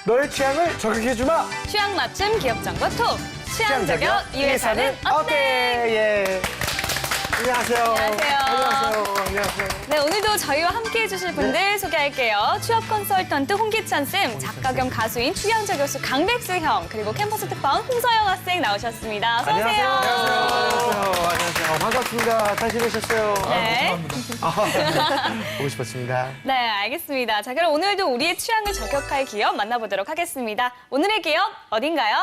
너의 취향을 저격해주마. 취향 맞춤 기업 정보 톡. 취향 저격 이 회사는 어때? 예. 안녕하세요. 안녕하세요. 안녕하세요. 안녕하세요. 네, 오늘도 저희와 함께해 주실 분들 소개할게요. 취업 컨설턴트 홍기찬 쌤, 작가 겸 가수인 추양저 교수 강백수 형, 그리고 캠퍼스 특파원 홍서영 학생 나오셨습니다. 어서 오세요. 안녕하세요. 반갑습니다. 다시 뵈셨어요. 네. 보고 싶었습니다. 네, 알겠습니다. 자, 그럼 오늘도 우리의 취향을 저격할 기업 만나보도록 하겠습니다. 오늘의 기업 어딘가요?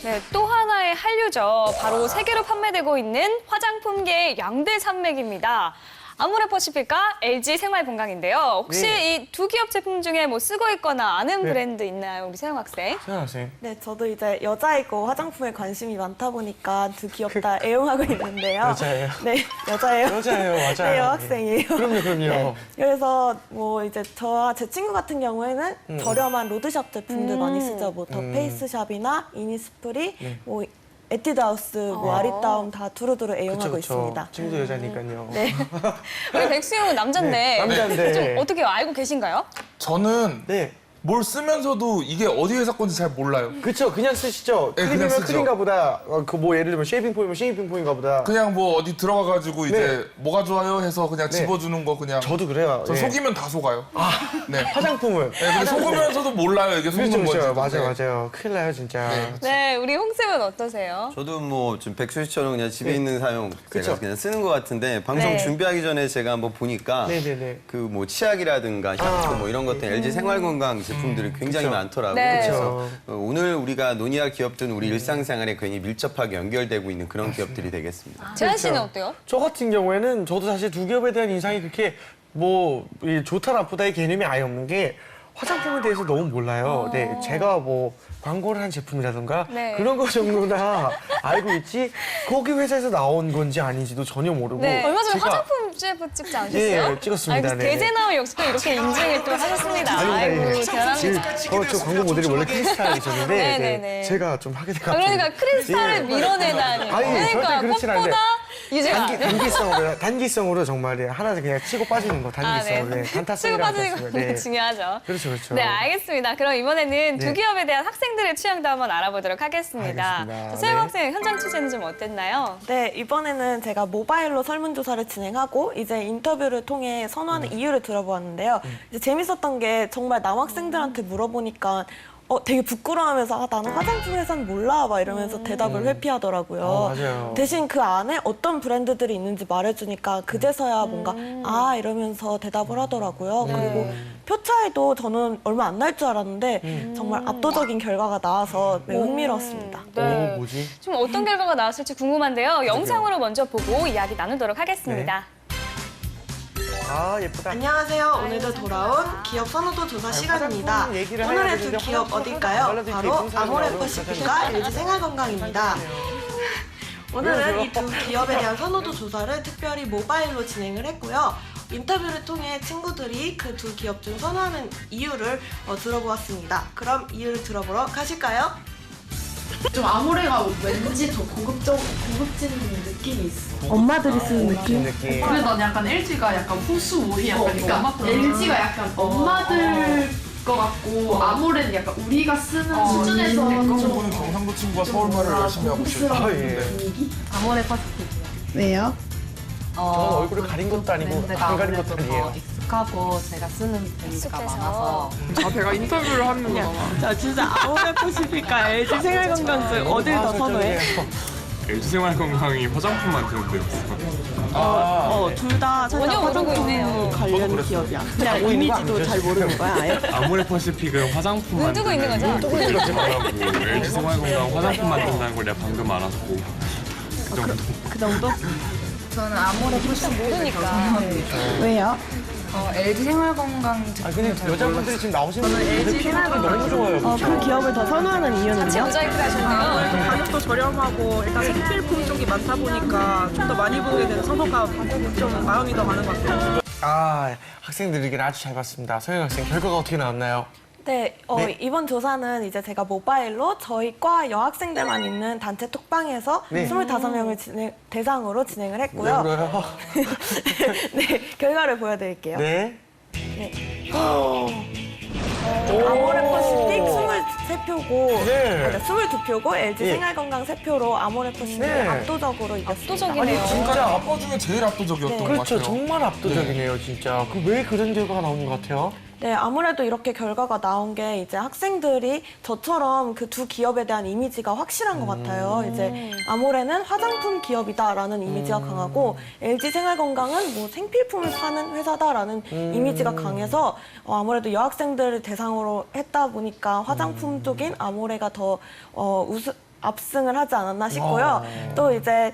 네, 또 하나의 한류죠. 바로 세계로 판매되고 있는 화장품계의 양대 산맥입니다. 아모레퍼시픽과 LG 생활건강인데요. 혹시 네. 이 두 기업 제품 중에 뭐 쓰고 있거나 아는 브랜드 있나요, 우리 세영 학생? 세영 학생. 네, 저도 이제 여자이고 화장품에 관심이 많다 보니까 두 기업 다 애용하고 있는데요. 여자예요? 네, 여자예요. 여자예요, 맞아요. 네, 여학생이에요. 그럼요. 네, 그래서 뭐 이제 저와 제 친구 같은 경우에는 저렴한 로드샵 제품들 많이 쓰죠. 뭐 더 페이스샵이나 이니스프리, 뭐 에뛰드하우스, 뭐 아리따움 다 두루두루 애용하고 있습니다. 친구도 여자니까요. 네. 우리 백수 형은 남잔데, 네, 남잔데. 좀 어떻게 알고 계신가요? 저는 네. 뭘 쓰면서도 이게 어디 회사 건지 잘 몰라요. 그쵸, 그냥 쓰시죠? 네, 크림이면 그냥 쓰죠. 크림인가 보다. 그 뭐 예를 들면 쉐이핑 폼이면 쉐이핑 폼인가 보다. 그냥 뭐 어디 들어가가지고 이제 뭐가 좋아요 해서 그냥 네. 집어주는 거 그냥. 저도 그래요. 저 예. 속이면 다 속아요. 네. 화장품은. 네, 근데 속으면서도 몰라요 이게 속는 건지. 맞아요. 큰일 나요, 진짜. 네. 네, 우리 홍쌤은 어떠세요? 저도 뭐 좀 백수 씨처럼 그냥 집에 있는 사용 그쵸. 제가 그냥 쓰는 것 같은데 방송 네. 준비하기 전에 제가 한번 보니까 네네네. 그 뭐 치약이라든가 샴푸 뭐 이런 것들 LG 생활건강 제품들이 굉장히 많더라고요. 네. 그래서 오늘 우리가 논의할 기업들은 우리 일상생활에 굉장히 밀접하게 연결되고 있는 그런 기업들이 되겠습니다. 재한 씨는 어때요? 저 같은 경우에는 저도 사실 두 기업에 대한 인상이 그렇게 뭐 좋다 나쁘다의 개념이 아예 없는 게 화장품에 대해서 너무 몰라요. 네, 제가 뭐 광고를 한 제품이라든가 네. 그런 거 정도나 알고 있지 거기 회사에서 나온 건지 아닌지도 전혀 모르고 네, 얼마 전에 제가 화장품 CF 찍지 않으셨어요? 예, 찍었습니다. 아이고, 네. 대제 나올 역시 또 이렇게 인증을 또 하셨습니다. 아닙니다, 아이고, 예. 대단합니다. 저 광고 모델이 원래 크리스탈이셨는데 네네네. 네, 제가 좀 하게 아, 돼가지고 그러니까 크리스탈을 밀어내다니. 아니, 절대 그러니까 그렇진 꽃보다 않은데. 유지가. 단기성으로 정말 하나 그냥 치고 빠지는 거 단기성으로 네. 치고 단타성이라고 빠지는 하셨어요. 건 중요하죠. 그렇죠. 네, 알겠습니다. 그럼 이번에는 두 네. 기업에 대한 학생들의 취향도 한번 알아보도록 하겠습니다. 알겠습니다. 세영 네. 학생 현장 취재는 좀 어땠나요? 네, 이번에는 제가 모바일로 설문조사를 진행하고 이제 인터뷰를 통해 선호하는 이유를 들어보았는데요. 이제 재밌었던 게 정말 남학생들한테 물어보니까 되게 부끄러워하면서 나는 화장품 회사는 몰라 막 이러면서 대답을 회피하더라고요. 맞아요. 대신 그 안에 어떤 브랜드들이 있는지 말해주니까 그제서야 뭔가 이러면서 대답을 하더라고요. 그리고 표 차이도 저는 얼마 안 날 줄 알았는데 정말 압도적인 결과가 나와서 매우 흥미로웠습니다. 네. 뭐지? 좀 어떤 결과가 나왔을지 궁금한데요. 영상으로 먼저 보고 이야기 나누도록 하겠습니다. 예쁘다. 안녕하세요. 오늘도 돌아온 기업 선호도 조사 시간입니다. 화장품 얘기를 오늘의 해야 두 되는데 기업 화장품 어딜까요? 발라드리 바로 공사를 아모레퍼시픽과 LG 생활건강입니다. 오늘은 이 두 기업에 대한 선호도 조사를 특별히 모바일로 진행을 했고요. 인터뷰를 통해 친구들이 그 두 기업 중 선호하는 이유를 들어보았습니다. 그럼 이유를 들어보러 가실까요? 좀 아모레가 왠지 더 고급진 느낌이 있어. 엄마들이 쓰는 느낌? 그래서 난 약간 LG가 약간 후수오리 약간 그러니까 LG가 약간 엄마들 것 같고 아모레는 약간 우리가 쓰는 수준에서 친구는 경상도 친구가 서울말을 열심히 하고 있어요. 예. 아모레 퍼스픽이요. 왜요? 저는 얼굴을 가린 것도 아니고 안 가린 것도 아니에요. 익숙하고 제가 쓰는 브랜드가 익숙해서. 많아서 제가 인터뷰를 하는 거잖아. 자, 진짜 아모레퍼시픽과 LG 생활건강 중 어딜 더 선호해? LG 생활건강이 화장품만 드는 데였어. 둘 다 전혀 살짝 모르고 화장품 있네요. 관련 기업이야. 그냥 보이는 거 이미지도 아니죠? 잘 모르는 거야, 아예? 아모레퍼시픽은 화장품 눈 뜨고 있는 거죠? 만들고 LG 생활건강 화장품 만든다는 걸 내가 방금 알았고 그 정도? 저는 아모레퍼시픽 모르니까. 왜요? LG 생활건강 아 근데 여자분들이 지금 나오시는 분들 피부가 너무 좋아요. 그 기업을 더 선호하는 같이 이유는요? 모자이크 하셨네요. 가격도 저렴하고 일단 생필품 쪽이 많다 보니까 좀 더 많이 보게 되는 선호가 좀 마음이 더 가는 것 같아요. 아 학생들 의견 아주 잘 봤습니다. 서영 학생 결과가 어떻게 나왔나요? 네, 네. 이번 조사는 이제 제가 모바일로 저희 과 여학생들만 있는 단체 톡방에서 네. 25명을 대상으로 진행을 왜 했고요. 그래요? 네, 결과를 보여드릴게요. 네. 아모레퍼시픽 23표고, 네. 22표고 LG 예. 생활건강 3표로 아모레퍼시픽이 네. 압도적으로 이겼습니다. 압도적이네요. 아니, 진짜 아빠 중에 제일 압도적이었던 것 그렇죠. 같아요. 정말 압도적이네요, 진짜. 그 왜 그런 결과가 나오는 것 같아요? 네, 아무래도 이렇게 결과가 나온 게 이제 학생들이 저처럼 그 두 기업에 대한 이미지가 확실한 것 같아요. 이제 아모레는 화장품 기업이다라는 이미지가 강하고 LG 생활건강은 뭐 생필품을 파는 회사다라는 이미지가 강해서 아무래도 여학생들을 대상으로 했다 보니까 화장품 쪽인 아모레가 더 압승을 하지 않았나 싶고요. 또 이제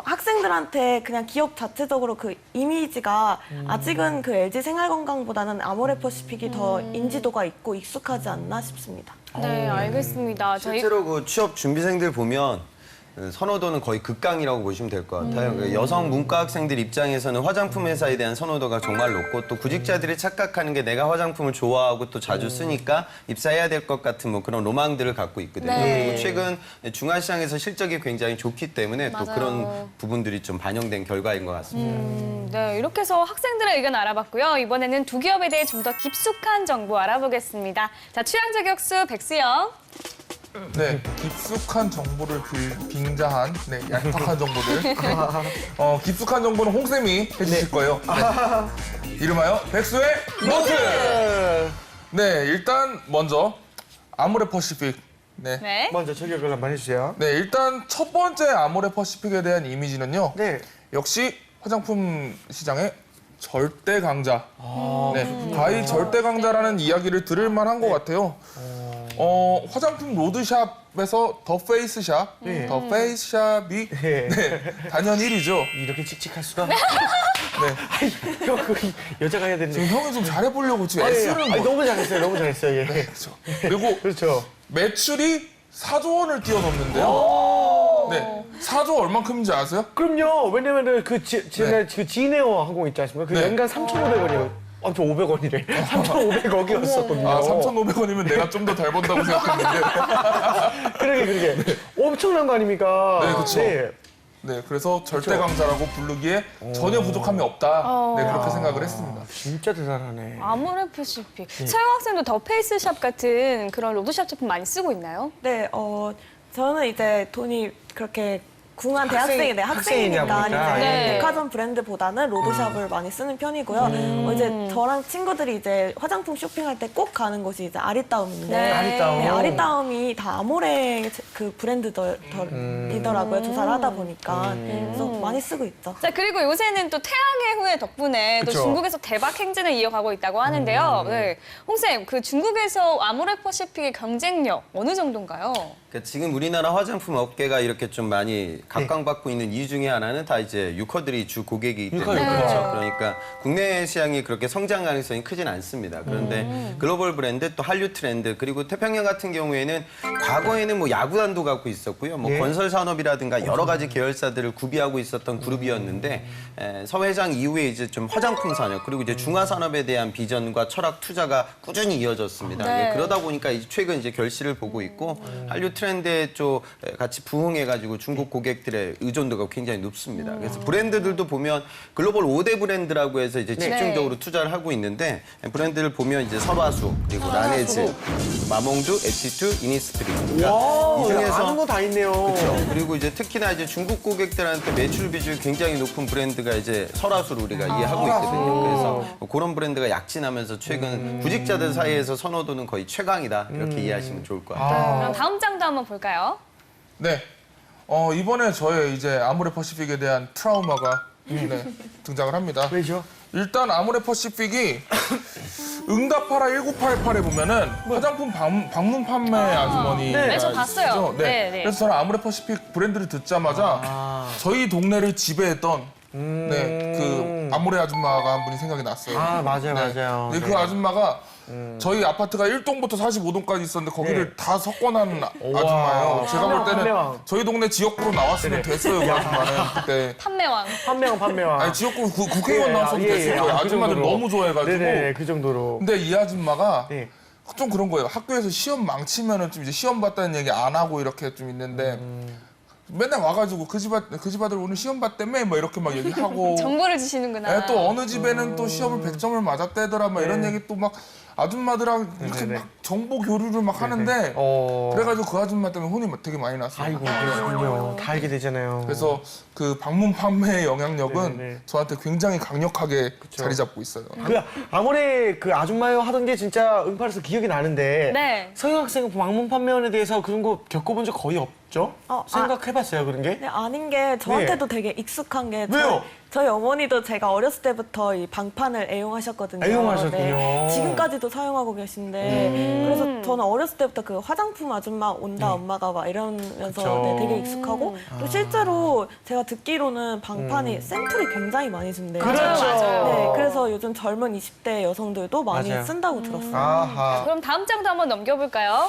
학생들한테 그냥 기업 자체적으로 그 이미지가 아직은 그 LG 생활건강보다는 아모레퍼시픽이 더 인지도가 있고 익숙하지 않나 싶습니다. 네, 알겠습니다. 저희 실제로 그 취업 준비생들 보면 선호도는 거의 극강이라고 보시면 될 것 같아요. 그 여성 문과 학생들 입장에서는 화장품 회사에 대한 선호도가 정말 높고 또 구직자들이 착각하는 게 내가 화장품을 좋아하고 또 자주 쓰니까 입사해야 될 것 같은 뭐 그런 로망들을 갖고 있거든요. 네. 그리고 최근 중화시장에서 실적이 굉장히 좋기 때문에 또 맞아요. 그런 부분들이 좀 반영된 결과인 것 같습니다. 네, 이렇게 해서 학생들의 의견 알아봤고요. 이번에는 두 기업에 대해 좀 더 깊숙한 정보 알아보겠습니다. 자, 취향 저격수 백수영. 네, 깊숙한 정보를 빙자한 얄팍한 정보들. 깊숙한 정보는 홍쌤이 해주실 거예요. 네. 이름하여 백수의 노트! 네, 일단 먼저 아모레퍼시픽. 네. 네. 먼저 저격을 한번 해주세요. 네, 일단 첫 번째 아모레퍼시픽에 대한 이미지는요. 네. 역시 화장품 시장의 절대 강자. 네, 가히 절대 강자라는 이야기를 들을 만한 것 같아요. 화장품 로드샵에서 더 페이스샵, 더 페이스샵이 네. 단연 1위죠. 이렇게 칙칙할 수가? 네. 형, 그 여자가 해야 되는데. 지금 형이 좀 잘해보려고 지금 아니, 애쓰는 아니, 거. 너무 잘했어요. 너무 잘했어요. 예. 그렇죠. 그리고 그렇죠. 매출이 4조 원을 뛰어넘는데요. 네, 4조 얼만큼인지 아세요? 그럼요. 왜냐면은 그 지네어 항공 있지 않습니까? 그 네. 연간 3,500원이요. 아, 저 500원이래. 3,500억이었었거든요. 아, 3,500원이면 내가 좀 더 잘 번다고 생각했는데. 그러게. 엄청난 거 아닙니까? 네, 그쵸. 네, 그래서 절대 강자라고 부르기에 전혀 부족함이 없다. 네, 그렇게 생각을 했습니다. 진짜 대단하네. 아모레퍼시픽. 서영 학생도 더 페이스샵 같은 그런 로드샵 제품 많이 쓰고 있나요? 네, 저는 이제 돈이 그렇게 궁한 학생이냐 학생이니까 보니까. 이제 네. 백화점 브랜드보다는 로드샵을 많이 쓰는 편이고요. 이제 저랑 친구들이 이제 화장품 쇼핑할 때 꼭 가는 곳이 이제 아리따움인데 네. 아리따움. 네, 아리따움이 다 아모레 그 브랜드더라고요. 조사를 하다 보니까 그래서 많이 쓰고 있죠. 자, 그리고 요새는 또 태양의 후예 덕분에 또 그쵸. 중국에서 대박 행진을 이어가고 있다고 하는데요. 네. 홍쌤, 그 중국에서 아모레퍼시픽의 경쟁력 어느 정도인가요? 그러니까 지금 우리나라 화장품 업계가 이렇게 좀 많이 각광받고 있는 이유 중에 하나는 다 이제 유커들이 주 고객이기 때문에 유커. 그렇죠. 그러니까 국내 시장이 그렇게 성장 가능성이 크진 않습니다. 그런데 글로벌 브랜드 또 한류 트렌드 그리고 태평양 같은 경우에는 과거에는 뭐 야구단도 갖고 있었고요. 뭐 예. 건설 산업이라든가 여러 가지 계열사들을 구비하고 있었던 그룹이었는데 서 회장 이후에 이제 좀 화장품 산업 그리고 이제 중화 산업에 대한 비전과 철학 투자가 꾸준히 이어졌습니다. 네. 그러다 보니까 이제 최근 이제 결실을 보고 있고 한류 트렌드에 좀 같이 부응해가지고 중국 고객들의 의존도가 굉장히 높습니다. 그래서 브랜드들도 보면 글로벌 5대 브랜드라고 해서 이제 집중적으로 투자를 하고 있는데 브랜드를 보면 이제 설화수 그리고 라네즈, 마몽두, 에티투, 이니스프리. 그러니까 이 중에서 아는 거 다 있네요. 그렇죠. 그리고 이제 특히나 이제 중국 고객들한테 매출 비중이 굉장히 높은 브랜드가 이제 설화수를 우리가 이해하고 있거든요. 그래서 그런 브랜드가 약진하면서 최근 구직자들 사이에서 선호도는 거의 최강이다 이렇게 이해하시면 좋을 것 같아요. 그럼 다음 장도 한번 볼까요? 네. 이번에 저의 이제 아모레퍼시픽에 대한 트라우마가 네, 등장을 합니다. 왜죠? 일단 아모레퍼시픽이 응답하라 1988에 보면은 화장품 방문 판매 아주머니. 네, 저 봤어요. 네. 네, 네. 그래서 저는 아모레퍼시픽 브랜드를 듣자마자 저희 동네를 지배했던 네, 그 아모레 아줌마가 한 분이 생각이 났어요. 아, 맞아요, 네. 맞아요. 근데 네. 그 아줌마가 저희 아파트가 1동부터 45동까지 있었는데 거기를 네. 다 석권한 아줌마예요. 제가 볼 때는 판매왕. 저희 동네 지역구로 나왔으면 네. 됐어요, 그 아줌마는. 그때. 판매왕. 판매왕. 아니, 지역구 국회의원 예, 나왔으면 예, 됐어요. 예. 아, 그 아줌마들 정도로. 너무 좋아해가지고. 네네, 그 정도로. 근데 이 아줌마가 네. 좀 그런 거예요. 학교에서 시험 망치면은 좀 이제 시험 봤다는 얘기 안 하고 이렇게 좀 있는데 맨날 와가지고 그 집 아들 오늘 시험 봤다며 뭐 이렇게 막 얘기하고. 정보를 주시는구나. 예, 또 어느 집에는 또 시험을 100점을 맞았대더라 막 이런 얘기 또 막 아줌마들하고 이렇게 네네. 막 정보 교류를 막 하는데 그래가지고 그 아줌마 때문에 혼이 되게 많이 났어요. 아이고, 그렇군요. 다 알게 되잖아요. 그래서 그 방문 판매의 영향력은 네네. 저한테 굉장히 강력하게 자리 잡고 있어요. 그 아모레 그 아줌마요 하던 게 진짜 응팔에서 기억이 나는데 네. 서영 학생은 방문 판매원에 대해서 그런 거 겪어본 적 거의 없죠? 생각해봤어요 그런 게? 네, 아닌 게 저한테도 되게 익숙한 게 왜요? 저희 어머니도 제가 어렸을 때부터 이 방판을 애용하셨거든요. 애용하셨군요. 지금까지도 사용하고 계신데 그래서 저는 어렸을 때부터 그 화장품 아줌마 온다 엄마가 막 이러면서 그쵸. 네, 되게 익숙하고 또 실제로 제가 듣기로는 방판이 샘플이 굉장히 많이 준대요. 그렇죠. 네, 그래서 요즘 젊은 20대 여성들도 많이 맞아요. 쓴다고 들었어요. 아하. 그럼 다음 장도 한번 넘겨볼까요?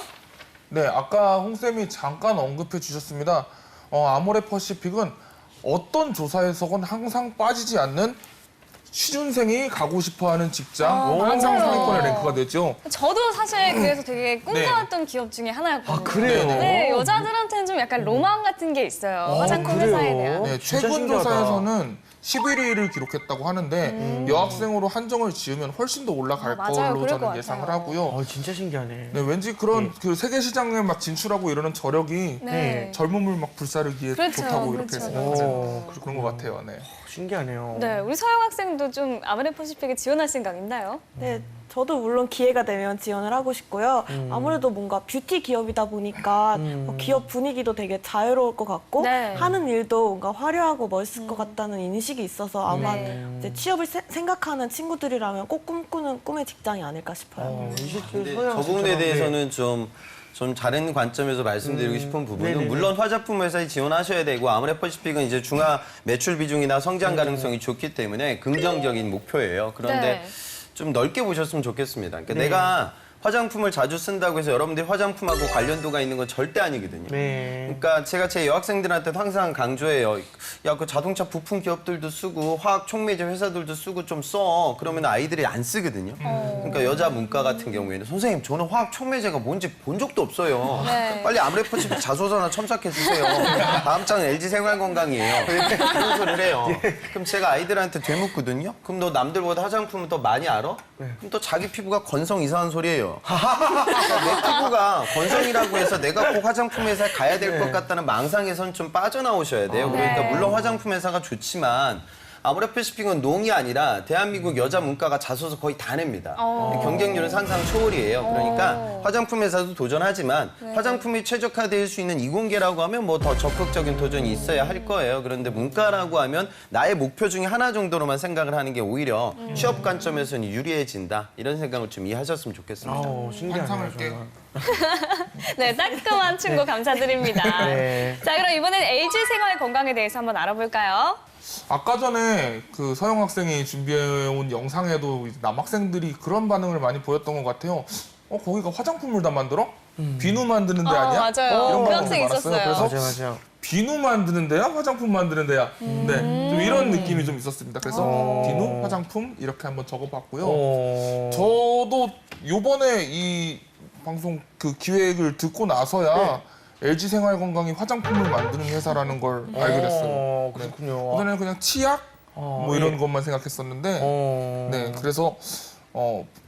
네, 아까 홍 쌤이 잠깐 언급해 주셨습니다. 아모레퍼시픽은 어떤 조사에서건 항상 빠지지 않는 취준생이 가고 싶어하는 직장 항상 맞아요. 상위권에 랭크가 되죠. 저도 사실 그래서 되게 꿈꿔왔던 기업 중에 하나였거든요. 아, 그래요? 네, 여자들한테는 좀 약간 로망 같은 게 있어요. 화장품 그래요? 회사에 대한. 네, 진짜 최근 신기하다. 조사에서는 11위를 기록했다고 하는데 여학생으로 한정을 지으면 훨씬 더 올라갈 맞아요. 걸로 그럴 것 저는 같아요. 예상을 하고요. 진짜 신기하네. 네, 왠지 그런 그 세계 시장에 막 진출하고 이러는 저력이 네. 젊음을 막 불사르기에 그렇죠, 좋다고 이렇게 그렇죠, 생각하는 그런 것 같아요. 네. 신기하네요. 네, 우리 서영 학생도 좀 아모레퍼시픽에 지원할 생각 있나요? 네, 저도 물론 기회가 되면 지원을 하고 싶고요. 아무래도 뭔가 뷰티 기업이다 보니까 뭐 기업 분위기도 되게 자유로울 것 같고 네. 하는 일도 뭔가 화려하고 멋있을 것 같다는 인식이 있어서 아마 이제 취업을 생각하는 친구들이라면 꼭 꿈꾸는 꿈의 직장이 아닐까 싶어요. 근데 저 부분에 대해서는 좀 다른 관점에서 말씀드리고 싶은 부분은 네네네. 물론 화장품 회사에 지원하셔야 되고 아모레퍼시픽은 이제 중화 매출 비중이나 성장 가능성이 좋기 때문에 긍정적인 목표예요. 그런데 네. 좀 넓게 보셨으면 좋겠습니다. 그러니까 네. 내가 화장품을 자주 쓴다고 해서 여러분들이 화장품하고 관련도가 있는 건 절대 아니거든요. 네. 그러니까 제가 제 여학생들한테도 항상 강조해요. 야, 그 자동차 부품 기업들도 쓰고 화학 촉매제 회사들도 쓰고 좀 써. 그러면 아이들이 안 쓰거든요. 그러니까 여자 문과 같은 경우에는 선생님 저는 화학 촉매제가 뭔지 본 적도 없어요. 네. 빨리 아모레퍼시픽 자소서나 첨삭해 주세요. 다음 장은 LG 생활건강이에요. 그런 소리를 해요. 그럼 제가 아이들한테 되묻거든요. 그럼 너 남들보다 화장품을 더 많이 알아? 그럼 또 자기 피부가 건성 이상한 소리예요. 내 피부가 건성이라고 해서 내가 꼭 화장품 회사에 가야 될 것 같다는 망상에선 좀 빠져나오셔야 돼요. 그러니까 물론 화장품 회사가 좋지만 아모레퍼시픽은 농이 아니라 대한민국 여자 문과가 자소서 거의 다 냅니다. 경쟁률은 상상 초월이에요. 그러니까 화장품 회사도 도전하지만 화장품이 최적화될 수 있는 이공계라고 하면 뭐 더 적극적인 도전이 있어야 할 거예요. 그런데 문과라고 하면 나의 목표 중에 하나 정도로만 생각을 하는 게 오히려 취업 관점에서는 유리해진다. 이런 생각을 좀 이해하셨으면 좋겠습니다. 신기하네요. 환상할게. 정말. 네, 따끔한 충고 감사드립니다. 네. 자, 그럼 이번엔 LG 생활 건강에 대해서 한번 알아볼까요? 아까 전에 그 서영 학생이 준비해온 영상에도 이제 남학생들이 그런 반응을 많이 보였던 것 같아요. 거기가 화장품을 다 만들어? 비누 만드는 데 아니야? 맞아요. 이런 그 반응도 학생 많았어요. 있었어요. 그래서 맞아요. 비누 만드는 데야? 화장품 만드는 데야? 네, 좀 이런 느낌이 좀 있었습니다. 그래서 비누, 화장품 이렇게 한번 적어봤고요. 저도 요번에 이 방송 그 기획을 듣고 나서야 LG 생활건강이 화장품을 만드는 회사라는 걸 알게 됐어요. 그렇군요. 그전에는 그냥 치약 뭐 이런 것만 생각했었는데 네, 그래서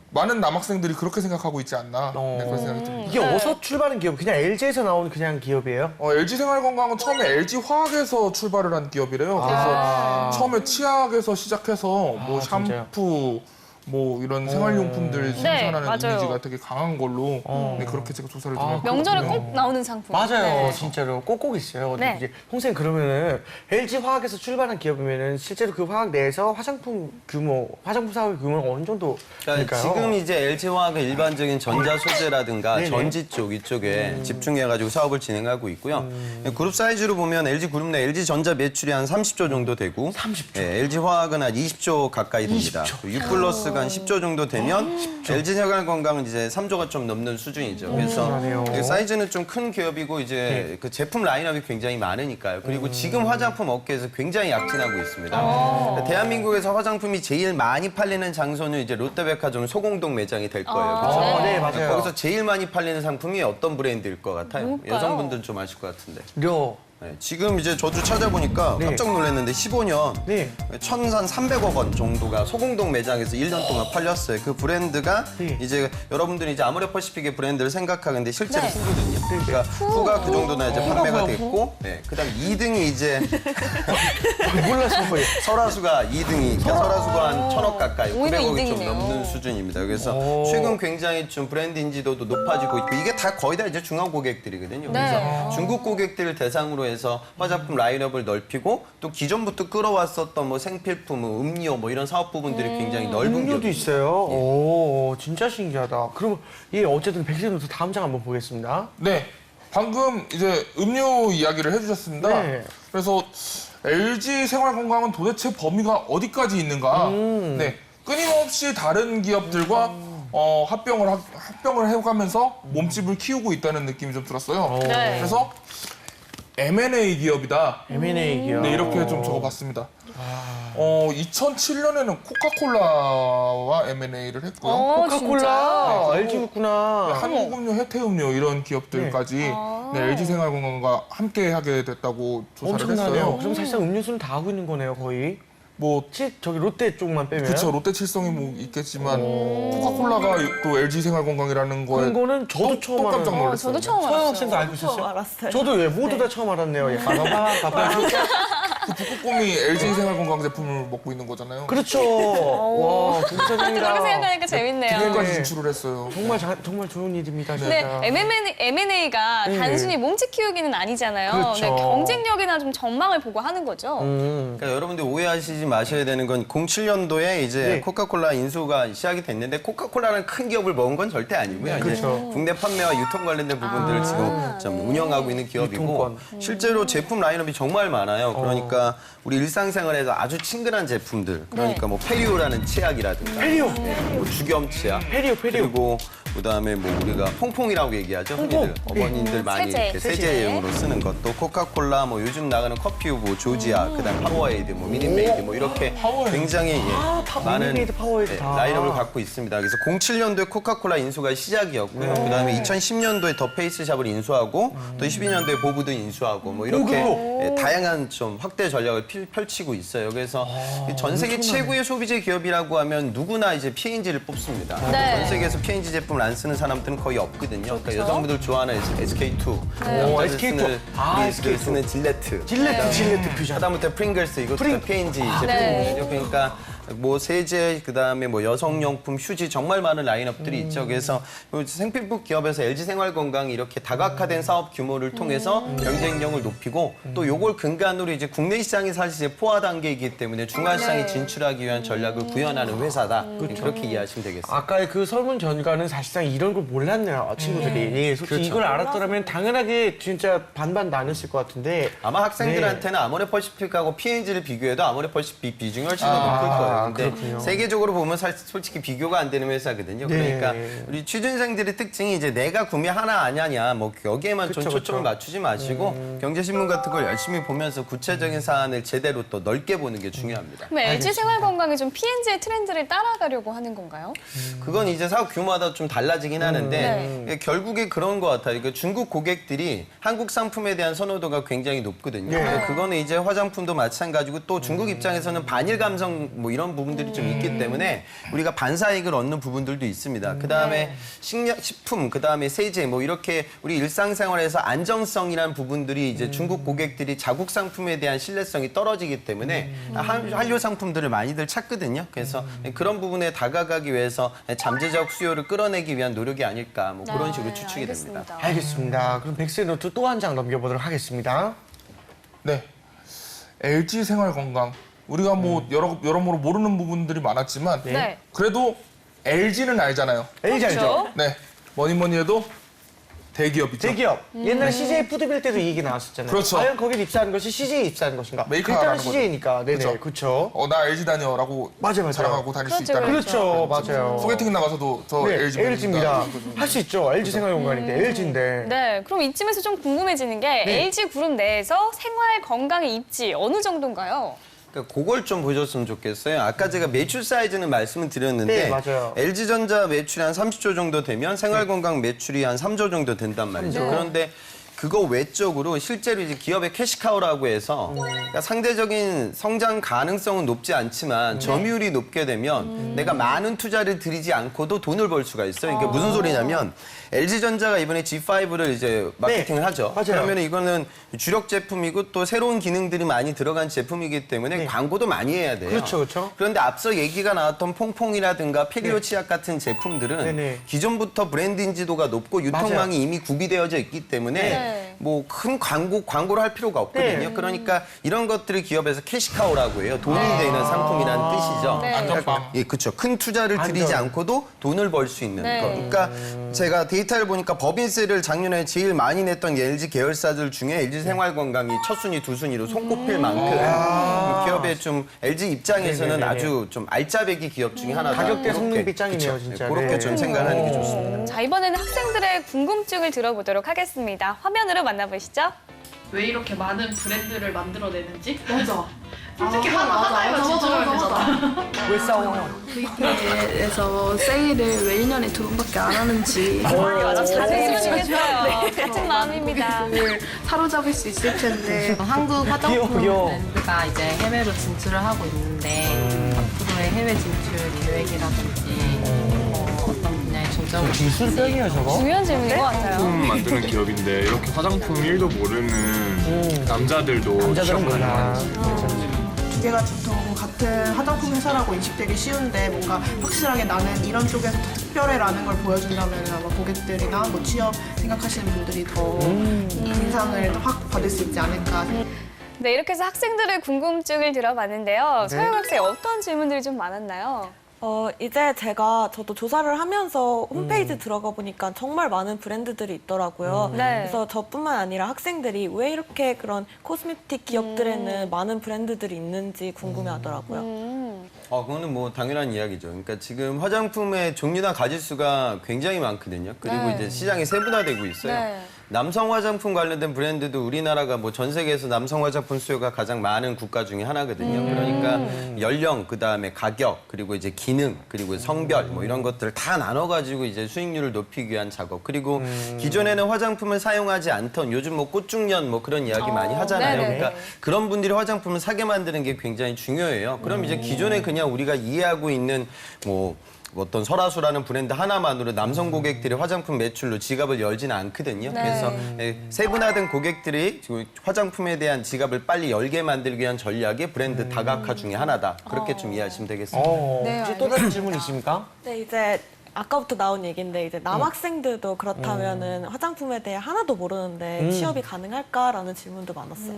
많은 남학생들이 그렇게 생각하고 있지 않나 네, 그런 생각이 듭니다. 이게 어디서 출발한 기업? 그냥 LG에서 나온 그냥 기업이에요? LG 생활건강은 처음에 LG 화학에서 출발을 한 기업이래요. 그래서 처음에 치약에서 시작해서 뭐 진짜요? 샴푸, 뭐 이런 생활용품들 생산하는 맞아요. 이미지가 되게 강한 걸로 네, 그렇게 제가 조사를 좀 했거든요. 명절에 꼭 나오는 상품. 맞아요, 네. 진짜로 꼭꼭 있어요. 네. 이제 홍생 그러면은 LG 화학에서 출발한 기업이면은 실제로 그 화학 내에서 화장품 사업의 규모는 어느 정도 그러니까 될까요? 지금 이제 LG화학은 일반적인 전자 소재라든가 네네. 전지 쪽 이쪽에 집중해가지고 사업을 진행하고 있고요. 그룹 사이즈로 보면 LG 그룹 내 LG 전자 매출이 한 30조 정도 되고, 30조. LG화학은 한 20조 가까이 됩니다. 6플러스가 한 10조 정도 되면 LG생활건강은 이제 3조가 좀 넘는 수준이죠. 그래서 엄청나네요. 사이즈는 좀 큰 기업이고 이제 그 제품 라인업이 굉장히 많으니까요. 그리고 지금 화장품 업계에서 굉장히 약진하고 있습니다. 대한민국에서 화장품이 제일 많이 팔리는 장소는 이제 롯데백화점 소공동 매장이 될 거예요. 그렇죠? 네, 맞아요. 거기서 제일 많이 팔리는 상품이 어떤 브랜드일 것 같아요? 뭘까요? 여성분들은 좀 아실 것 같은데. 려. 네, 지금 이제 저도 찾아보니까 네. 깜짝 놀랐는데 15년 네. 1,300억 원 정도가 소공동 매장에서 1년 동안 팔렸어요. 그 브랜드가 네. 이제 여러분들이 이제 아모레퍼시픽의 브랜드를 생각하는데 실제로 네. 후거든요. 그러니까 후가 그 정도나 이제 판매가 후가 됐고, 네, 그다음 2등이 이제 몰랐어요, 거의. 설화수가 2등이, 그러니까 설화수가 한 1,000억 가까이, 오히려 900억이 좀 2등이네요. 넘는 수준입니다. 그래서 오. 최근 굉장히 좀 브랜드 인지도도 높아지고 있고, 이게 다 거의 다 이제 중앙 고객들이거든요. 네. 그래서 중국 고객들을 대상으로 해서 화장품 라인업을 넓히고, 또 기존부터 끌어왔었던 뭐 생필품, 뭐 음료 뭐 이런 사업 부분들이 굉장히 넓은 음료도 기업이에요. 있어요. 오, 진짜 신기하다. 그럼 예, 어쨌든 백신부터 다음 장 한번 보겠습니다. 네, 방금 이제 음료 이야기를 해주셨습니다. 네. 그래서 LG 생활건강은 도대체 범위가 어디까지 있는가? 네, 끊임없이 다른 기업들과 합병을 해가면서 몸집을 키우고 있다는 느낌이 좀 들었어요. 네. 그래서 M&A 기업이다. M&A 기업. 네, 이렇게 좀 적어봤습니다. 2007년에는 코카콜라와 M&A를 했고요. 코카콜라, 진짜요? LG였구나. 한국음료, 해태음료 이런 기업들까지 네, LG생활건강과 함께 하게 됐다고 조사를 엄청나네요. 했어요. 그럼 사실상 음료수는 다 하고 있는 거네요, 거의. 뭐 저기 롯데 쪽만 빼면. 그쵸, 롯데 칠성이 뭐 있겠지만 코카콜라가 또 LG생활건강이라는 거에 그런 거는 저도 처음 또 깜짝 알아요. 놀랐어요. 저도 처음 서영 알았어요. 학생도 알고 있었어요? 처음 알았어요. 저도 예, 모두 다 처음 알았네요. 예, 바바. 그 북극곰이 LG생활건강 제품을 먹고 있는 거잖아요. 그렇죠. 와, 그렇게 공사장이다. 생각하니까 재밌네요. 지금까지 진출을 했어요. 정말 좋은 일입니다, 진짜. 네, M&A가 네. 단순히 몸집 키우기는 아니잖아요. 그렇죠. 네, 경쟁력이나 좀 전망을 보고 하는 거죠. 그러니까 여러분들 오해하시지 마셔야 되는 건 07년도에 이제 네. 코카콜라 인수가 시작이 됐는데 코카콜라는 큰 기업을 먹은 건 절대 아니고요. 이제 그렇죠. 국내 판매와 유통 관련된 부분들을 지금 좀 운영하고 있는 기업이고 유통권. 실제로 제품 라인업이 정말 많아요. 그러니까 우리 일상생활에서 아주 친근한 제품들. 그러니까 뭐 페리오라는 치약이라든가 페리오. 뭐 주겸 치약. 페리오. 그리고 그다음에 뭐 우리가 퐁퐁이라고 얘기하죠. 흔히들 어머님들 많이 세제. 이렇게 세제용으로 쓰는 것도 코카콜라, 뭐 요즘 나가는 커피우브, 조지아, 그다음 파워에이드, 뭐 미니메이드, 뭐 이렇게 굉장히 많은 미니메이드, 파워에이드 다. 라인업을 갖고 있습니다. 그래서 07년도에 코카콜라 인수가 시작이었고요. 그다음에 2010년도에 더 페이스샵을 인수하고 또 12년도에 보브도 인수하고 뭐 이렇게 다양한 좀 확대 전략을 펼치고 있어요. 그래서 전 세계 최고의 소비재 기업이라고 하면 누구나 이제 P&G를 뽑습니다. 네. 전 세계에서 P&G 제품을 안 쓰는 사람들은 거의 없거든요. 그러니까 여성분들 좋아하는 SK2, 남자들 SK2. 쓰는 우리들 쓰는 질레트, 질레트 퓨전. 하다못해 프링글스 이것도 다 P&G 제품이거든요. 그러니까 뭐 세제, 그다음에 뭐 여성용품, 휴지 정말 많은 라인업들이 있죠. 그래서 생필품 기업에서 LG생활건강이 이렇게 다각화된 사업 규모를 통해서 경쟁력을 높이고 또 요걸 근간으로 이제 국내 시장이 사실 이제 포화 단계이기 때문에 중화 시장에 진출하기 위한 전략을 구현하는 회사다. 그렇게 이해하시면 되겠습니다. 아까의 그 설문 전가는 사실상 이런 걸 몰랐네요, 친구들이. 예, 솔직히 그렇죠. 이걸 알았더라면 당연하게 진짜 반반 나눴을 것 같은데. 아마 학생들한테는 아모레퍼시픽하고 P&G를 비교해도 아모레퍼시픽 비중이 훨씬 더 높을 거예요. 근데 그렇군요. 세계적으로 보면 솔직히 비교가 안 되는 회사거든요. 네. 그러니까 우리 취준생들의 특징이 이제 내가 구매하나 안 하냐 뭐 여기에만 좀 초점을 맞추지 마시고 경제신문 같은 걸 열심히 보면서 구체적인 사안을 제대로 또 넓게 보는 게 중요합니다. 그럼 LG생활건강이 좀 P&G의 트렌드를 따라가려고 하는 건가요? 그건 이제 사업 규모마다 좀 달라지긴 하는데 결국에 그런 것 같아요. 그러니까 중국 고객들이 한국 상품에 대한 선호도가 굉장히 높거든요. 그러니까 그거는 이제 화장품도 마찬가지고 또 중국 입장에서는 반일 감성 뭐 이런 이런 부분들이 좀 있기 때문에 우리가 반사이익을 얻는 부분들도 있습니다. 그다음에 식품, 그다음에 세제 뭐 이렇게 우리 일상생활에서 안정성이라는 부분들이 이제 중국 고객들이 자국 상품에 대한 신뢰성이 떨어지기 때문에 한류 상품들을 많이들 찾거든요. 그래서 그런 부분에 다가가기 위해서 잠재적 수요를 끌어내기 위한 노력이 아닐까 뭐 그런 식으로 추측이 됩니다. 알겠습니다. 그럼 백스의 노트 또 한 장 넘겨보도록 하겠습니다. 네. LG 생활건강. 우리가 뭐 여러모로 모르는 부분들이 많았지만 네. 그래도 LG는 알잖아요. LG 알죠? 네. 뭐니 해도 대기업이죠. 대기업. 옛날에 CJ 푸드빌 때도 이 얘기 나왔었잖아요. 그렇죠. 과연 거길 입사하는 것이 CJ에 입사하는 것인가? 메이커라는 일단은 CJ니까. 네네. 그렇죠. 그렇죠. 나 LG 다녀라고 맞아요. 자랑하고 다닐 수 그렇죠, 있다는 그렇죠. 맞아요. 소개팅 나가서도 저 네, LG LG입니다. 할 수 있죠. LG 생활공간인데 LG인데. 네, 그럼 이쯤에서 좀 궁금해지는 게 LG 그룹 내에서 생활 건강의 입지 어느 정도인가요? 그러니까 그걸 좀 보셨으면 좋겠어요. 아까 제가 매출 사이즈는 말씀을 드렸는데 네, 맞아요. LG전자 매출이 한 30조 정도 되면 생활건강 매출이 한 3조 정도 된단 말이죠. 그런데 그거 외적으로 실제로 이제 기업의 캐시카우라고 해서 그러니까 상대적인 성장 가능성은 높지 않지만 점유율이 높게 되면 내가 많은 투자를 들이지 않고도 돈을 벌 수가 있어요. 이게 무슨 소리냐면 LG전자가 이번에 G5를 이제 마케팅을 네, 하죠. 맞아요. 그러면 이거는 주력 제품이고 또 새로운 기능들이 많이 들어간 제품이기 때문에 광고도 많이 해야 돼요. 그렇죠, 그렇죠. 그런데 앞서 얘기가 나왔던 퐁퐁이라든가 페리오 치약 같은 제품들은 네네. 기존부터 브랜드 인지도가 높고 유통망이 맞아요. 이미 구비되어져 있기 때문에 네. 뭐 큰 광고를 할 필요가 없거든요. 네. 그러니까 이런 것들을 기업에서 캐시카우라고 해요. 돈이 되는 상품이라는 뜻이죠. 네. 안전빵. 예, 그렇죠. 큰 투자를 들이지 않고도 돈을 벌 수 있는 네. 거. 그러니까 제가 데이터를 보니까 법인세를 작년에 제일 많이 냈던 LG 계열사들 중에 LG 생활건강이 첫 순위, 두 순위로 손꼽힐 만큼 기업의 좀 LG 입장에서는 네네네네. 아주 좀 알짜배기 기업 중에 하나다. 가격대 그렇게, 성능비 짱이네요, 그쵸. 진짜. 그렇게 네. 좀 생각하는 게 좋습니다. 자, 이번에는 학생들의 궁금증을 들어보도록 하겠습니다. 화면으로 만나보시죠. 왜 이렇게 많은 브랜드를 만들어내는지? 맞아. 솔직히 하나하나에만 집중하면 되잖아. 왜 싸워? V에서 세일을 왜 1년에 2번밖에 안 하는지 맞아, 자세히스러우시겠어요. 같은 마음입니다. 사로잡을 수 있을 텐데 한국 화장품 귀여워. 브랜드가 이제 해외로 진출을 하고 있는데 앞으로의 해외 진출 계획이라든지 어떤 분야에 중점을 기술병이야 저거? 중요한 질문인 것 같아요. 화장품 만드는 기업인데 이렇게 화장품 1도 모르는 남자들도 남자들은 취업 몰라. 두 개가 보통 같은 화장품 회사라고 인식되기 쉬운데 뭔가 확실하게 나는 이런 쪽에서 더 특별해라는 걸 보여준다면 아마 고객들이나 뭐 취업 생각하시는 분들이 더 인상을 확 받을 수 있지 않을까. 네, 이렇게 해서 학생들의 궁금증을 들어봤는데요. 서영 학생 어떤 질문들이 좀 많았나요? 이제 저도 조사를 하면서 홈페이지 들어가 보니까 정말 많은 브랜드들이 있더라고요. 네. 그래서 저뿐만 아니라 학생들이 왜 이렇게 그런 코스메틱 기업들에는 많은 브랜드들이 있는지 궁금해 하더라고요. 그거는 뭐 당연한 이야기죠. 그러니까 지금 화장품의 종류나 가짓수가 굉장히 많거든요. 그리고 네. 이제 시장이 세분화되고 있어요. 네. 남성 화장품 관련된 브랜드도 우리나라가 뭐 전 세계에서 남성 화장품 수요가 가장 많은 국가 중에 하나거든요. 그러니까 연령, 그다음에 가격, 그리고 이제 기능, 그리고 성별 뭐 이런 것들을 다 나눠가지고 이제 수익률을 높이기 위한 작업. 그리고 기존에는 화장품을 사용하지 않던 요즘 뭐 꽃중년 뭐 그런 이야기 많이 하잖아요. 네네. 그러니까 그런 분들이 화장품을 사게 만드는 게 굉장히 중요해요. 그럼 이제 기존에 그냥 우리가 이해하고 있는 뭐 어떤 설화수라는 브랜드 하나만으로 남성 고객들이 화장품 매출로 지갑을 열지는 않거든요. 네. 그래서 세분화된 고객들이 화장품에 대한 지갑을 빨리 열게 만들기 위한 전략이 브랜드 다각화 중에 하나다. 그렇게 좀 이해하시면 되겠습니다. 네, 혹시 또 다른 질문 있습니까? 네, 이제 아까부터 나온 얘기인데 이제 남학생들도 그렇다면은 화장품에 대해 하나도 모르는데 취업이 가능할까라는 질문도 많았어요.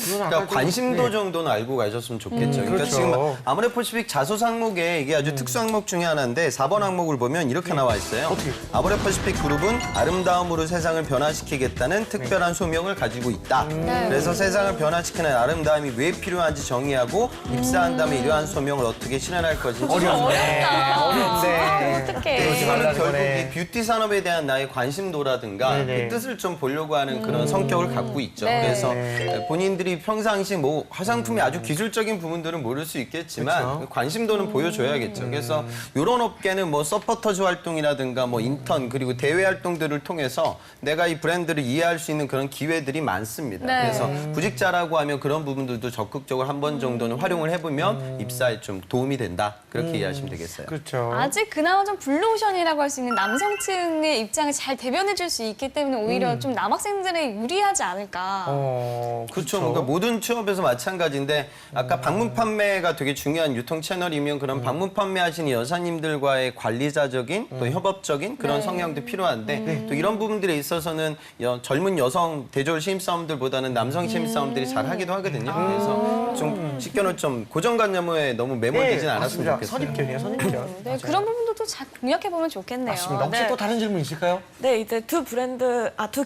그러니까 관심도 정도는 알고 가셨으면 좋겠죠. 그러니까 그렇죠. 지금 아모레퍼시픽 자소서 항목에 이게 아주 특수 항목 중에 하나인데 4번 항목을 보면 이렇게 나와 있어요. 아모레퍼시픽 그룹은 아름다움으로 세상을 변화시키겠다는 특별한 소명을 가지고 있다. 그래서 세상을 변화시키는 아름다움이 왜 필요한지 정의하고 입사한 다음에 이러한 소명을 어떻게 실현할 것인지 어려운데. 어떡해. 네. 이거는 결국 거네. 이 뷰티 산업에 대한 나의 관심도라든가 네네. 그 뜻을 좀 보려고 하는 그런 성격을 갖고 있죠. 네. 그래서 본인들이 평상시 뭐 화장품의 아주 기술적인 부분들은 모를 수 있겠지만 그쵸. 관심도는 보여줘야겠죠. 그래서 이런 업계는 뭐 서포터즈 활동이라든가 뭐 인턴 그리고 대외 활동들을 통해서 내가 이 브랜드를 이해할 수 있는 그런 기회들이 많습니다. 네. 그래서 구직자라고 하면 그런 부분들도 적극적으로 한 번 정도는 활용을 해보면 입사에 좀 도움이 된다. 그렇게 이해하시면 되겠어요. 그렇죠. 아직 그나마 좀 블루오션이라고 할 수 있는 남성층의 입장을 잘 대변해 줄 수 있기 때문에 오히려 좀 남학생들에 유리하지 않을까. 그렇죠. 그러니까 모든 취업에서 마찬가지인데 아까 방문 판매가 되게 중요한 유통 채널이면 그런 방문 판매하시는 여사님들과의 관리자적인 또 협업적인 그런 성향도 필요한데 또 이런 부분들에 있어서는 젊은 여성 대졸 신입사원들보다는 남성 신입사원들이 잘 하기도 하거든요. 그래서 좀 시켜놓은 좀 고정관념에 너무 매몰되진 않았으면 좋겠어요. 선입견이에요, 선입견. 네, 그런 부분도 또 잘 공략해 보면 좋겠네요. 맞습니다. 혹시 네. 또 다른 질문 있을까요? 네, 이제 두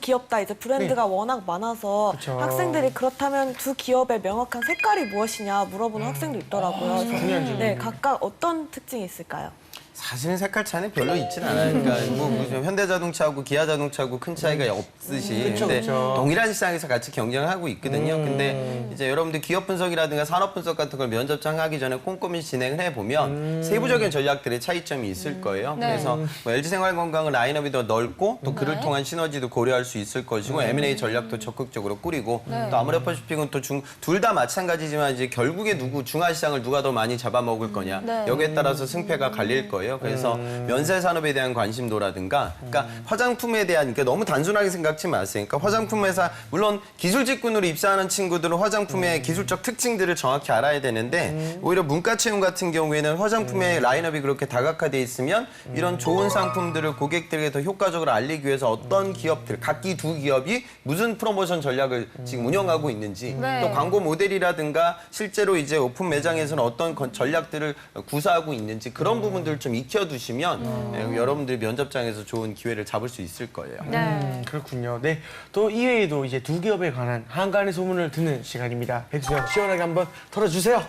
기업 다 이제 브랜드가 워낙 많아서 그쵸. 학생들이 그렇다면 두 기업의 명확한 색깔이 무엇이냐 물어보는 학생도 있더라고요. 그래서 중요한 질문. 네, 각각 어떤 특징이 있을까요? 사실은 색깔 차이는 별로 있지는 않아요. 그러니까 뭐 현대자동차하고 기아자동차하고 큰 차이가 없듯이 그쵸, 근데 그쵸. 동일한 시장에서 같이 경쟁을 하고 있거든요. 근데 이제 여러분들 기업 분석이라든가 산업 분석 같은 걸 면접장 하기 전에 꼼꼼히 진행을 해보면 세부적인 전략들의 차이점이 있을 거예요. 네. 그래서 뭐 LG생활건강은 라인업이 더 넓고 또 그를 통한 시너지도 고려할 수 있을 것이고 M&A 전략도 적극적으로 꾸리고 또 아모레퍼시픽은 또 둘 다 마찬가지지만 이제 결국에 중화 시장을 누가 더 많이 잡아먹을 거냐 네. 여기에 따라서 승패가 갈릴 거예요. 그래서 면세 산업에 대한 관심도라든가, 그러니까 화장품에 대한 그러니까 너무 단순하게 생각지 마세요. 그러니까 화장품 회사 물론 기술 직군으로 입사하는 친구들은 화장품의 기술적 특징들을 정확히 알아야 되는데 오히려 문과 채용 같은 경우에는 화장품의 라인업이 그렇게 다각화돼 있으면 이런 좋은 상품들을 고객들에게 더 효과적으로 알리기 위해서 어떤 기업들, 각기 두 기업이 무슨 프로모션 전략을 지금 운영하고 있는지 네. 또 광고 모델이라든가 실제로 이제 오픈 매장에서는 어떤 전략들을 구사하고 있는지 그런 부분들을 좀 익혀두시면 여러분들이 면접장에서 좋은 기회를 잡을 수 있을 거예요. 네. 그렇군요. 네. 또 이외에도 이제 두 기업에 관한 한간의 소문을 듣는 시간입니다. 백수영 시원하게 한번 털어주세요.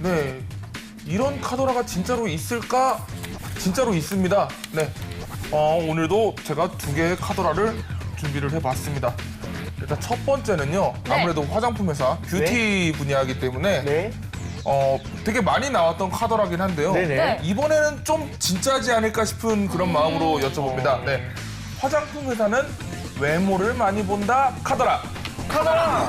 네, 이런 카더라가 진짜로 있을까? 진짜로 있습니다. 네, 오늘도 제가 두 개의 카더라를 준비를 해봤습니다. 일단 첫 번째는요, 아무래도 화장품 회사 뷰티 분야이기 때문에 네. 되게 많이 나왔던 카더라긴 한데요. 네네. 네. 이번에는 좀 진짜지 않을까 싶은 그런 마음으로 여쭤봅니다. 네, 화장품 회사는 외모를 많이 본다 카더라. 카더라!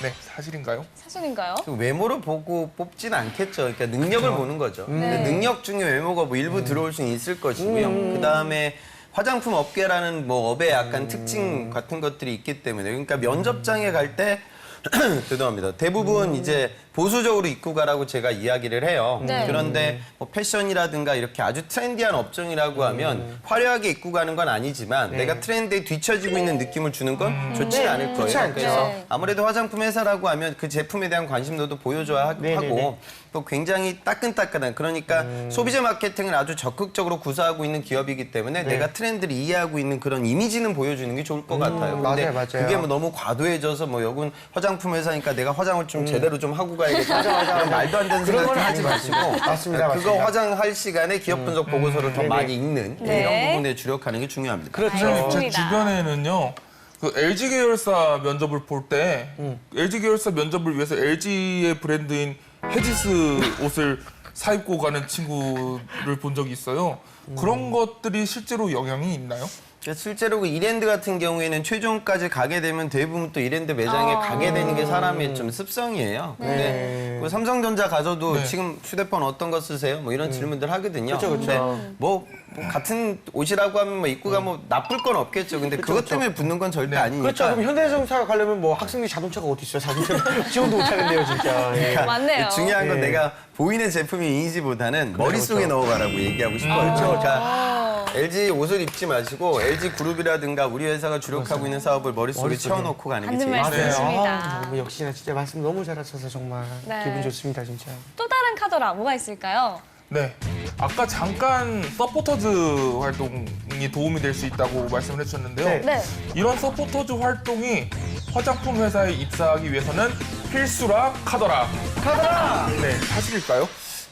네, 사실인가요? 사실인가요? 그 외모를 보고 뽑지는 않겠죠. 그러니까 능력을 보는 거죠. 근데 능력 중에 외모가 뭐 일부 들어올 수는 있을 것이고요. 그다음에 화장품 업계라는 뭐 업의 약간 특징 같은 것들이 있기 때문에 그러니까 면접장에 갈 때 죄송합니다. 대부분 이제 보수적으로 입고 가라고 제가 이야기를 해요. 네. 그런데 뭐 패션이라든가 이렇게 아주 트렌디한 업종이라고 하면 화려하게 입고 가는 건 아니지만 내가 트렌드에 뒤처지고 있는 느낌을 주는 건 좋지는 않을 거예요. 않죠. 그래서 네. 아무래도 화장품 회사라고 하면 그 제품에 대한 관심도도 보여줘야 하고 또 굉장히 따끈따끈한 그러니까 소비자 마케팅을 아주 적극적으로 구사하고 있는 기업이기 때문에 내가 트렌드를 이해하고 있는 그런 이미지는 보여주는 게 좋을 것 같아요. 근데 맞아요. 그게 뭐 너무 과도해져서 뭐 여긴 화장품 회사니까 내가 화장을 좀 제대로 좀 하고 가야겠다. 그런 말도 안 되는 그런 건 생각 하지 아니죠. 마시고 맞습니다, 그거 맞습니다. 화장할 시간에 기업 분석 보고서를 더 많이 읽는 네. 이런 부분에 주력하는 게 중요합니다. 그렇죠. 제 알겠습니다. 주변에는요, 그 LG 계열사 면접을 볼 때 LG 계열사 면접을 위해서 LG의 브랜드인 헤지스 옷을 사입고 가는 친구를 본 적이 있어요. 그런 것들이 실제로 영향이 있나요? 실제로 그 이랜드 같은 경우에는 최종까지 가게 되면 대부분 또 이랜드 매장에 가게 되는 게 사람의 좀 습성이에요. 근데 그 삼성전자 가서도 지금 휴대폰 어떤 거 쓰세요? 뭐 이런 질문들 하거든요. 그쵸. 근데 뭐 같은 옷이라고 하면 뭐 입고 가면 나쁠 건 없겠죠. 근데 그것 때문에 붙는 건 절대 아니니까. 그렇죠. 그럼 현대자동차 가려면 뭐 학생들이 자동차가 어디 있어요? 자동차 지원도 못하는데요, 진짜. 예. 맞네요. 중요한 건 네. 내가 보이는 제품의 이미지보다는 머릿속에 넣어가라고 얘기하고 싶어요. 그러니까 LG 옷을 입지 마시고 LG 그룹이라든가 우리 회사가 주력하고 있는 사업을 머릿속에 채워놓고 가는 게 맞는 제일 말씀. 중요해요. 맞습니다. 뭐 역시나 진짜 말씀 너무 잘하셔서 정말 네. 기분 좋습니다, 진짜. 또 다른 카더라 뭐가 있을까요? 네. 아까 잠깐 서포터즈 활동이 도움이 될 수 있다고 말씀을 해주셨는데요. 네. 네. 이런 서포터즈 활동이 화장품 회사에 입사하기 위해서는 필수라 카더라. 카더라! 네, 사실일까요?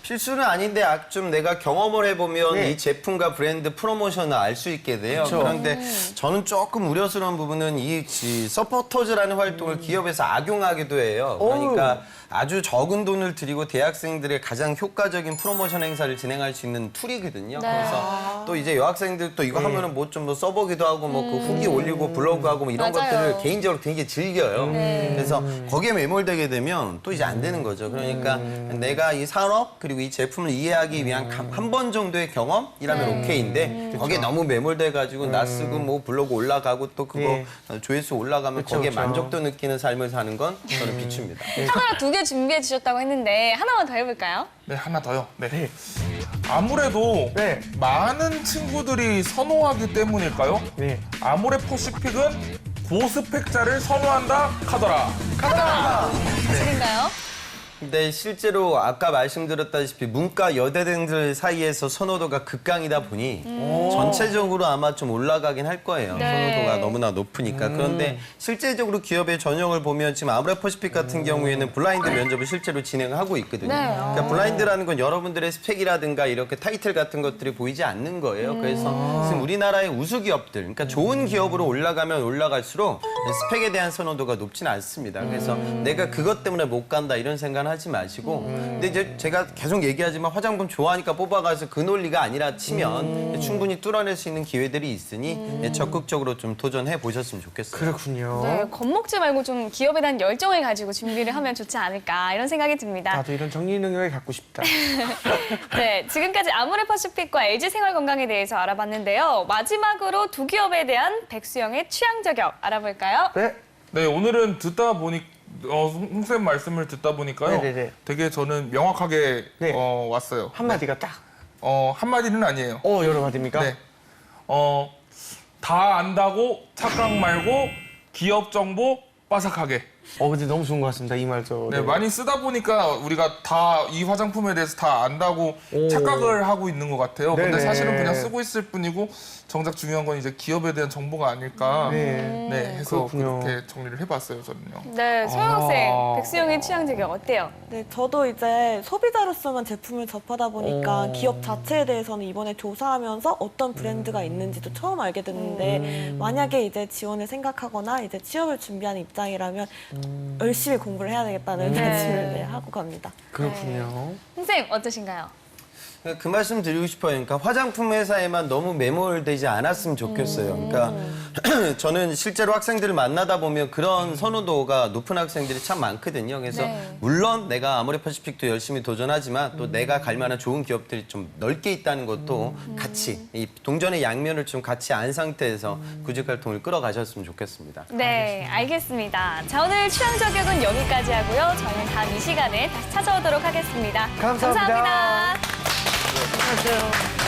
필수는 아닌데 좀 내가 경험을 해보면 네. 이 제품과 브랜드 프로모션을 알 수 있게 돼요. 그쵸. 그런데 저는 조금 우려스러운 부분은 이 서포터즈라는 활동을 기업에서 악용하기도 해요. 그러니까 아주 적은 돈을 들이고 대학생들의 가장 효과적인 프로모션 행사를 진행할 수 있는 툴이거든요. 그래서 또 이제 여학생들 또 이거 하면은 뭐 좀 써보기도 하고 뭐 그 후기 올리고 블로그하고 뭐 이런 맞아요. 것들을 개인적으로 되게 즐겨요. 그래서 거기에 매몰되게 되면 또 이제 안 되는 거죠. 그러니까 내가 이 산업 그리고 이 제품을 이해하기 위한 한 번 정도의 경험이라면 오케이인데 거기에 너무 매몰돼가지고 나 쓰고 뭐 블로그 올라가고 또 그거 조회수 올라가면 거기에 만족도 느끼는 삶을 사는 건 저는 비춥니다. 하나 두 개 준비해 주셨다고 했는데 하나만 더 해볼까요? 네, 하나 더요. 네. 아무래도 네. 많은 친구들이 선호하기 때문일까요? 네. 아모레퍼시픽은 고스펙자를 선호한다 카더라. 사실인가요? 근데 실제로 아까 말씀드렸다시피 문과 여대생들 사이에서 선호도가 극강이다 보니 전체적으로 아마 좀 올라가긴 할 거예요. 네. 선호도가 너무나 높으니까. 그런데 실제적으로 기업의 전형을 보면 지금 아모레퍼시픽 같은 경우에는 블라인드 면접을 실제로 진행하고 있거든요. 네. 그러니까 블라인드라는 건 여러분들의 스펙이라든가 이렇게 타이틀 같은 것들이 보이지 않는 거예요. 그래서 지금 우리나라의 우수 기업들, 그러니까 좋은 기업으로 올라가면 올라갈수록 스펙에 대한 선호도가 높지는 않습니다. 그래서 내가 그것 때문에 못 간다 이런 생각은 하지 마시고. 근데 이제 제가 계속 얘기하지만 화장품 좋아하니까 뽑아가서 그 논리가 아니라 치면 충분히 뚫어낼 수 있는 기회들이 있으니 적극적으로 좀 도전해 보셨으면 좋겠어요. 그렇군요. 네, 겁먹지 말고 좀 기업에 대한 열정을 가지고 준비를 하면 좋지 않을까 이런 생각이 듭니다. 나도 이런 정리 능력을 갖고 싶다. 네, 지금까지 아모레퍼시픽과 LG생활건강에 대해서 알아봤는데요. 마지막으로 두 기업에 대한 백수영의 취향 저격 알아볼까요? 네. 네, 오늘은 듣다 보니 홍쌤 말씀을 듣다 보니까요. 네네네. 되게 저는 명확하게 네. 왔어요. 한마디가 딱. 한마디는 아니에요. 여러 마디입니까? 네. 다 안다고 착각 말고 기업 정보 빠삭하게. 근데 너무 좋은 것 같습니다. 이 말도. 네, 많이 쓰다 보니까 우리가 다 이 화장품에 대해서 다 안다고 착각을 하고 있는 것 같아요. 근데 네네. 사실은 그냥 쓰고 있을 뿐이고 정작 중요한 건 이제 기업에 대한 정보가 아닐까. 네. 해서 그렇군요. 그렇게 정리를 해봤어요, 저는요. 네, 소영 학생, 백수영의 취향 저격 어때요? 네, 저도 이제 소비자로서만 제품을 접하다 보니까 기업 자체에 대해서는 이번에 조사하면서 어떤 브랜드가 있는지도 처음 알게 됐는데 만약에 이제 지원을 생각하거나 이제 취업을 준비하는 입장이라면 열심히 공부를 해야 되겠다는 결심을 하고 갑니다. 그렇군요. 선생님 어떠신가요? 그 말씀 드리고 싶어요. 그러니까 화장품 회사에만 너무 매몰되지 않았으면 좋겠어요. 그러니까 저는 실제로 학생들을 만나다 보면 그런 선호도가 높은 학생들이 참 많거든요. 그래서 물론 내가 아모레퍼시픽도 열심히 도전하지만 또 내가 갈 만한 좋은 기업들이 좀 넓게 있다는 것도 같이 이 동전의 양면을 좀 같이 안 상태에서 구직 활동을 끌어가셨으면 좋겠습니다. 네, 알겠습니다. 자, 오늘 취향 저격은 여기까지 하고요. 저희는 다음 이 시간에 다시 찾아오도록 하겠습니다. 감사합니다. 감사합니다. 안녕하세요.